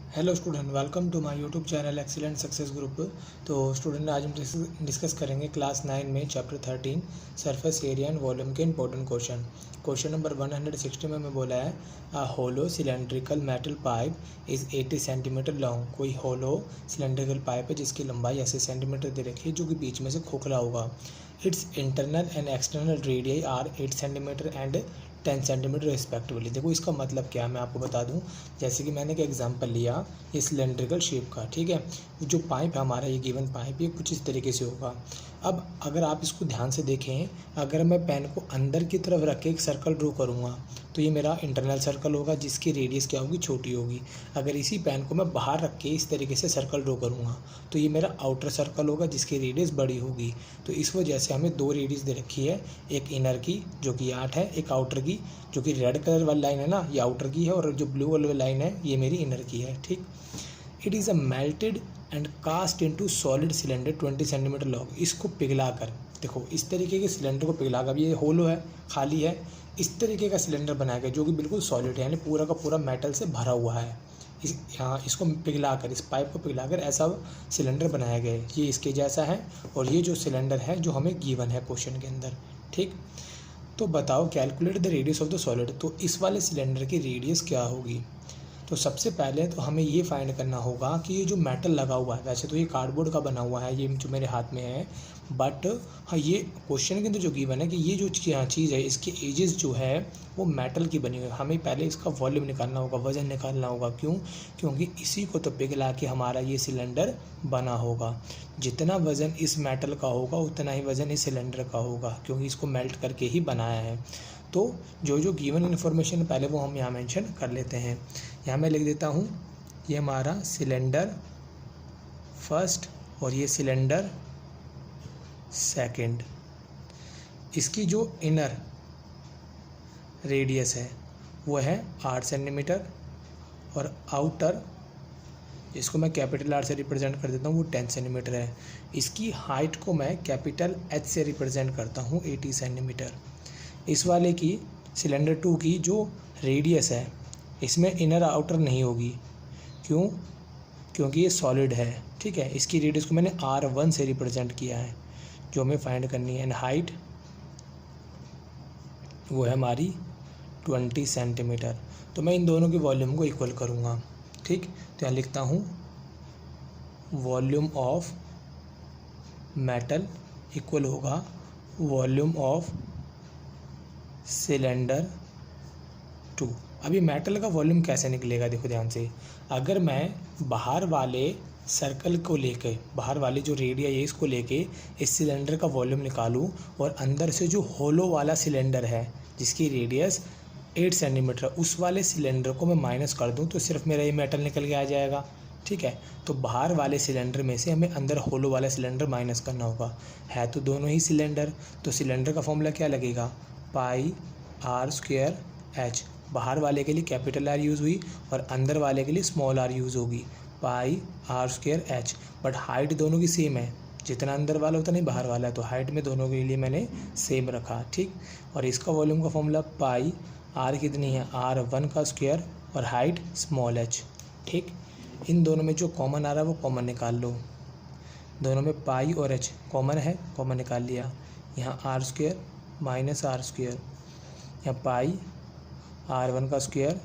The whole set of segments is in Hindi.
Hello student, welcome to my YouTube channel excellent success group. तो स्टूडेंट, आज हम डिस्कस करेंगे क्लास 9 में chapter 13 surface area and volume के इंपॉर्टेंट क्वेश्चन नंबर 160 में हमें बोला है a hollow cylindrical metal pipe is 80 centimetre long. कोई होलो सिलेंड्रिकल पाइप है जिसकी लंबाई 80 सेंटीमीटर दे रखी है, जो कि बीच में से खोखला होगा। It's internal and external radii are 8 centimetre and 10 centimetre respectively. देखो इसका मतलब क्या है, मैं आपको बता दूं। जैसे कि मैंने एक एग्जांपल लिया ये सिलेंड्रिकल शेप का, ठीक है। जो पाइप है हमारा, ये गिवन पाइप, ये कुछ इस तरीके से होगा। अब अगर आप इसको ध्यान से देखें, अगर मैं पेन को अंदर की तरफ रख के एक सर्कल ड्रॉ करूँगा तो ये मेरा इंटरनल सर्कल होगा, जिसकी रेडियस क्या होगी, छोटी होगी। अगर इसी पेन को मैं बाहर रख के इस तरीके से सर्कल ड्रॉ करूँगा तो ये मेरा आउटर सर्कल होगा, जिसकी रेडियस बड़ी होगी। तो इस वजह से हमें दो रेडियस दे रखी है, एक इनर की जो कि 8 है, एक आउटर की जो कि रेड कलर वाली लाइन है ना, ये आउटर की है, और जो ब्लू वाली लाइन है ये मेरी इनर की है, ठीक। It is a melted and cast into solid cylinder 20 centimetre long. इसको पिघलाकर, देखो इस तरीके के सिलेंडर को पिघलाकर, ये होलो है, खाली है, इस तरीके का सिलेंडर बनाया गया जो कि बिल्कुल सॉलिड है, यानी पूरा का पूरा मेटल से भरा हुआ है। इसको पिघलाकर, इस पाइप को पिघलाकर ऐसा सिलेंडर बनाया गया है। ये इसके जैसा है, और ये जो सिलेंडर है जो हमें गिवन है क्वेश्चन के अंदर, ठीक। तो बताओ calculate the radius of the solid. तो इस वाले सिलेंडर की रेडियस क्या होगी। तो सबसे पहले तो हमें ये फाइंड करना होगा कि ये जो मेटल लगा हुआ है, वैसे तो ये कार्डबोर्ड का बना हुआ है, ये जो मेरे हाथ में है, बट हाँ ये क्वेश्चन के अंदर जो गिवन है कि ये जो चीज़ है इसकी एजेस जो है वो मेटल की बनी हुई है। हमें पहले इसका वॉल्यूम निकालना होगा, वज़न निकालना होगा। क्यों? क्योंकि इसी को तो पिघला के हमारा ये सिलेंडर बना होगा। जितना वज़न इस मेटल का होगा उतना ही वज़न इस सिलेंडर का होगा, क्योंकि इसको मेल्ट करके ही बनाया है। तो जो जो गिवन इन्फॉर्मेशन पहले वो हम यहाँ मेंशन कर लेते हैं। यहाँ मैं लिख देता हूँ, ये हमारा सिलेंडर फर्स्ट और ये सिलेंडर सेकंड। इसकी जो इनर रेडियस है वो है 8 सेंटीमीटर, और आउटर, इसको मैं कैपिटल आर से रिप्रेजेंट कर देता हूँ, वो 10 सेंटीमीटर है। इसकी हाइट को मैं कैपिटल एच से रिप्रेजेंट करता हूँ, 80 सेंटीमीटर। इस वाले की सिलेंडर 2 की जो रेडियस है, इसमें इनर आउटर नहीं होगी। क्यों? क्योंकि ये सॉलिड है, ठीक है। इसकी रेडियस को मैंने R1 से रिप्रेजेंट किया है, जो हमें फाइंड करनी है। एंड हाइट वो है हमारी 20 सेंटीमीटर। तो मैं इन दोनों के वॉल्यूम को इक्वल करूँगा, ठीक। तो यहाँ लिखता हूँ वॉल्यूम ऑफ मेटल इक्वल होगा वॉल्यूम ऑफ सिलेंडर 2। अभी मेटल का वॉल्यूम कैसे निकलेगा, देखो ध्यान से। अगर मैं बाहर वाले सर्कल को लेके, बाहर वाली जो रेडिया है इसको लेके इस सिलेंडर का वॉल्यूम निकालूं, और अंदर से जो होलो वाला सिलेंडर है जिसकी रेडियस 8 सेंटीमीटर, उस वाले सिलेंडर को मैं माइनस कर दूं, तो सिर्फ मेरा ये मेटल निकल के आ जाएगा, ठीक है। तो बाहर वाले सिलेंडर में से हमें अंदर होलो वाला सिलेंडर माइनस करना होगा। है तो दोनों ही सिलेंडर, तो सिलेंडर का फॉर्मूला क्या लगेगा, पाई आर स्क्वायर एच। बाहर वाले के लिए कैपिटल आर यूज़ हुई और अंदर वाले के लिए स्मॉल आर यूज़ होगी, pi R square H. But height दोनों की सेम है, जितना अंदर वाला उतना ही बाहर वाला है, तो हाइट में दोनों के लिए मैंने सेम रखा, ठीक। और इसका वॉल्यूम का फॉर्मूला पाई आर कितनी है, R1 का स्क्वायर, और हाइट स्मॉल एच, ठीक। इन दोनों में जो कॉमन आ रहा है वो कॉमन निकाल लो। दोनों में पाई और एच कॉमन है, कॉमन निकाल लिया। यहाँ r square minus r square, यहाँ पाई R1 का स्क्वायर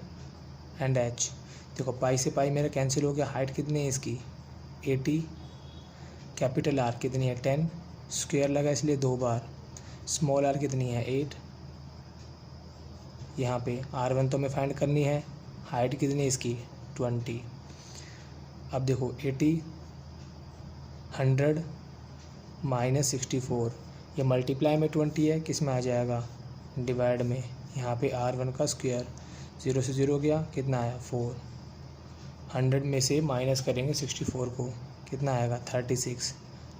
एंड एच। देखो पाई से पाई मेरा कैंसिल हो गया। हाइट कितनी है इसकी, 80, कैपिटल आर कितनी है 10, स्क्वायर लगा इसलिए 2 बार, स्मॉल आर कितनी है 8। यहाँ पे R1 तो हमें फाइंड करनी है, हाइट कितनी है इसकी 20। अब देखो 80 100 माइनस 64, ये मल्टीप्लाई में 20 है, किस में आ जाएगा, डिवाइड में। यहाँ पे R1 का स्क्वायर, 0 से 0 गया, कितना आया 4। 100 में से माइनस करेंगे 64 को, कितना आएगा 36।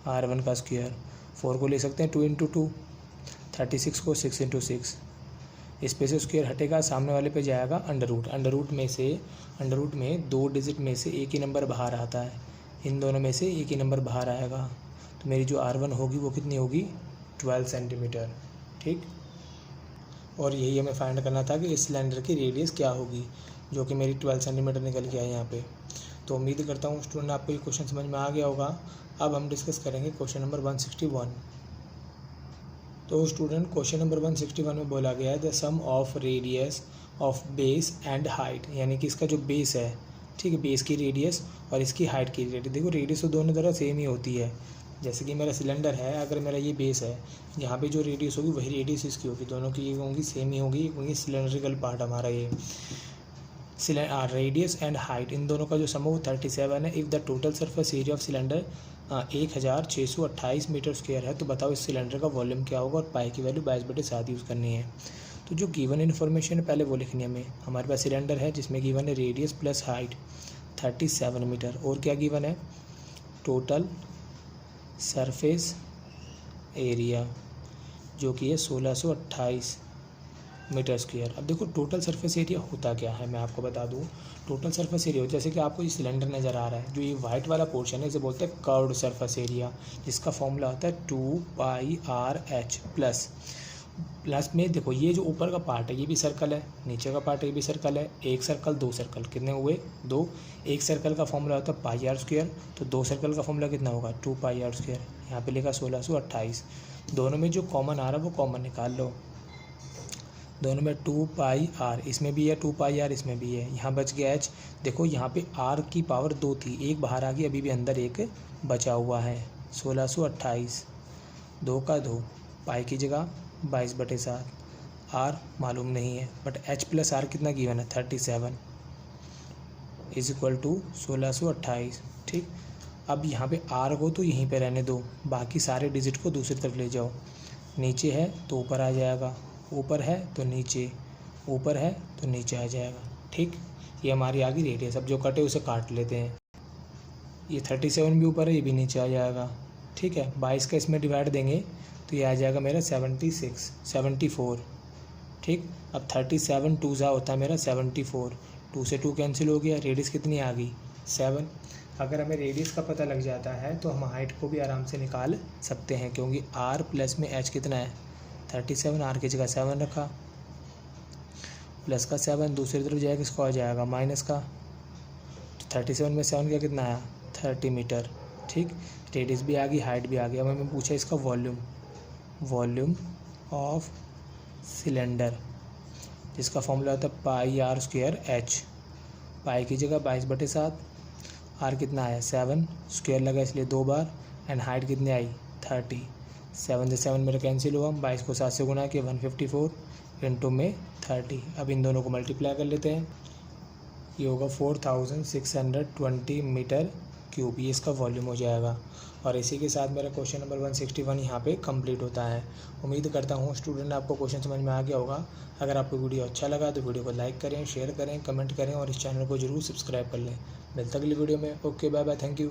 R1 का स्क्वायर, 4 को ले सकते हैं 2 इंटू 2, 36 को 6 इंटू 6। इस पे से स्क्वायर हटेगा, सामने वाले पे जाएगा अंडर रूट। अंडर रूट में 2 डिजिट में से एक ही नंबर बाहर आता है, इन दोनों में से एक ही नंबर बाहर आएगा। तो मेरी जो R1 होगी वो कितनी होगी, 12 सेंटीमीटर, ठीक। और यही हमें फाइंड करना था कि इस सिलेंडर की रेडियस क्या होगी, जो कि मेरी 12 सेंटीमीटर निकल के आई यहाँ पे। तो उम्मीद करता हूँ स्टूडेंट आपको ये क्वेश्चन समझ में आ गया होगा। अब हम डिस्कस करेंगे क्वेश्चन नंबर 161। तो स्टूडेंट क्वेश्चन नंबर 161 में बोला गया है the sum of radius of base and height, यानी कि इसका जो बेस है, ठीक है, बेस की रेडियस और इसकी हाइट की रेडियस। देखो रेडियस तो दोनों तरह सेम ही होती है। जैसे कि मेरा सिलेंडर है, अगर मेरा ये बेस है, यहाँ पे जो रेडियस होगी वही रेडियस इसकी होगी, दोनों की ये होंगी सेम ही होगी, क्योंकि सिलेंड्रिकल पार्ट हमारा ये रेडियस एंड हाइट इन दोनों का जो सम है वो 37 है। If the total surface area of cylinder 1628 metre square है, तो बताओ इस सिलेंडर का वॉल्यूम क्या होगा और पाई की वैल्यू 22/7 यूज़ करनी है। तो जो गिवन इन्फॉर्मेशन है पहले वो लिखनी है हमें। हमारे पास सिलेंडर है जिसमें गिवन है रेडियस प्लस हाइट 37 मीटर, और क्या गिवन है, टोटल सरफेस एरिया जो कि है 1628 मीटर स्क्वायर। अब देखो टोटल सरफेस एरिया होता क्या है, मैं आपको बता दूं। टोटल सरफेस एरिया जैसे कि आपको ये सिलेंडर नज़र आ रहा है, जो ये वाइट वाला पोर्शन है इसे बोलते हैं कर्व्ड सरफेस एरिया, जिसका फॉर्मूला होता है 2πRH प्लस में देखो ये जो ऊपर का पार्ट है ये भी सर्कल है, नीचे का पार्ट ये भी सर्कल है। एक सर्कल दो सर्कल कितने हुए, 2। एक सर्कल का फॉर्मूला होता है πr², तो 2 सर्कल का फॉर्मूला कितना होगा 2πr²। यहाँ पे लिखा 1628। दोनों में जो कॉमन आ रहा है वो कॉमन निकाल लो। दोनों में 2πr, इसमें भी है 2πr, इसमें भी है। यहाँ बच गया h। देखो यहाँ पे r की पावर 2 थी, एक बाहर आ गई, अभी भी अंदर एक बचा हुआ है। 1628 2 का 2, पाई की जगह 22/7, r मालूम नहीं है, बट h प्लस r कितना गिवन है 37 = 1628। ठीक, अब यहाँ पे r को तो यहीं पे रहने दो, बाकी सारे डिजिट को दूसरी तरफ ले जाओ। नीचे है तो ऊपर आ जाएगा, ऊपर है तो नीचे, ऊपर है तो नीचे आ जाएगा। ठीक, ये हमारी आ गई रेडियस। अब जो कटे उसे काट लेते हैं। ये 37 भी ऊपर है, ये भी नीचे आ जाएगा। ठीक है, 22 का इसमें डिवाइड देंगे तो ये आ जाएगा मेरा 74। ठीक, अब 37 2 जा होता है मेरा 74, 2 से 2 कैंसिल हो गया, रेडियस कितनी आ गई 7। अगर हमें रेडियस का पता लग जाता है तो हम हाइट को भी आराम से निकाल सकते हैं, क्योंकि r प्लस में h कितना है 37, r की जगह 7 रखा, प्लस का 7 दूसरी तरफ जाएगा, किसको आ जाएगा माइनस का। तो 37 में 7 का कितना आया 30 मीटर। ठीक, रेडियस भी आ गई, हाइट भी आ गई। अब हमें पूछा इसका वॉल्यूम ऑफ सिलेंडर, जिसका फॉर्मूला होता है πr²h। पाई की जगह 22/7, r कितना आया 7, स्क्वायर लगा इसलिए 2 बार, एंड हाइट कितनी आई 30। 7 से 7 मेरा कैंसिल हुआ, 22 को 7 से गुना किया 154 इंटू में 30। अब इन दोनों को मल्टीप्लाई कर लेते हैं, ये होगा 4620 मीटर क्यूब, ये इसका वॉल्यूम हो जाएगा। और इसी के साथ मेरा क्वेश्चन नंबर 161 यहाँ पे कंप्लीट होता है। उम्मीद करता हूँ स्टूडेंट आपको क्वेश्चन समझ में आ गया होगा। अगर आपको वीडियो अच्छा लगा तो वीडियो को लाइक करें, शेयर करें, कमेंट करें और इस चैनल को जरूर सब्सक्राइब कर लें। मिलता अगली वीडियो में। Okay, bye bye, thank you.